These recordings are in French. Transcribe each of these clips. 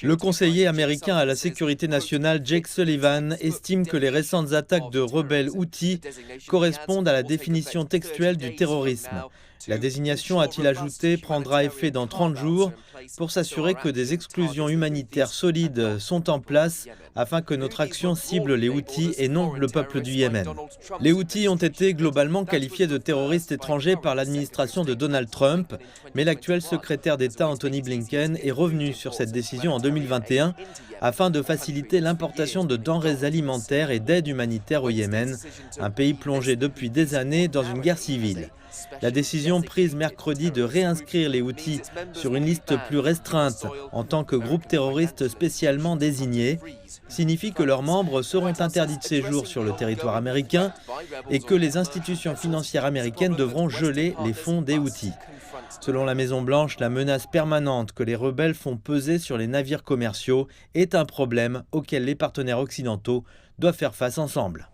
Le conseiller américain à la sécurité nationale Jake Sullivan estime que les récentes attaques de rebelles Houthis correspondent à la définition textuelle du terrorisme. La désignation, a-t-il ajouté, prendra effet dans 30 jours pour s'assurer que des exclusions humanitaires solides sont en place afin que notre action cible les Houthis et non le peuple du Yémen. Les Houthis ont été globalement qualifiés de terroristes étrangers par l'administration de Donald Trump, mais l'actuel secrétaire d'État Anthony Blinken est revenu sur cette décision en 2021 afin de faciliter l'importation de denrées alimentaires et d'aide humanitaire au Yémen, un pays plongé depuis des années dans une guerre civile. La décision prise mercredi de réinscrire les Houthis sur une liste plus restreinte en tant que groupe terroriste spécialement désigné signifie que leurs membres seront interdits de séjour sur le territoire américain et que les institutions financières américaines devront geler les fonds des Houthis. Selon la Maison-Blanche, la menace permanente que les rebelles font peser sur les navires commerciaux est un problème auquel les partenaires occidentaux doivent faire face ensemble.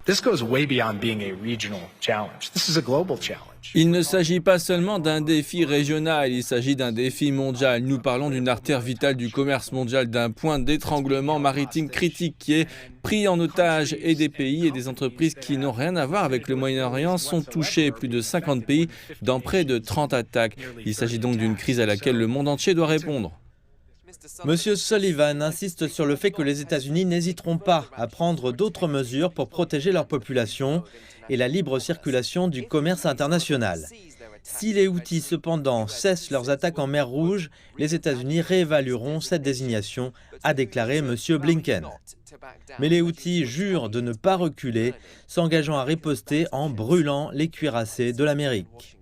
Il ne s'agit pas seulement d'un défi régional, il s'agit d'un défi mondial. Nous parlons d'une artère vitale du commerce mondial, d'un point d'étranglement maritime critique qui est pris en otage, et des pays et des entreprises qui n'ont rien à voir avec le Moyen-Orient sont touchés. Plus de 50 pays dans près de 30 attaques. Il s'agit donc d'une crise à laquelle le monde entier doit répondre. Monsieur Sullivan insiste sur le fait que les États-Unis n'hésiteront pas à prendre d'autres mesures pour protéger leur population et la libre circulation du commerce international. Si les Houthis, cependant, cessent leurs attaques en mer Rouge, les États-Unis réévalueront cette désignation, a déclaré M. Blinken. Mais les Houthis jurent de ne pas reculer, s'engageant à riposter en brûlant les cuirassés de l'Amérique.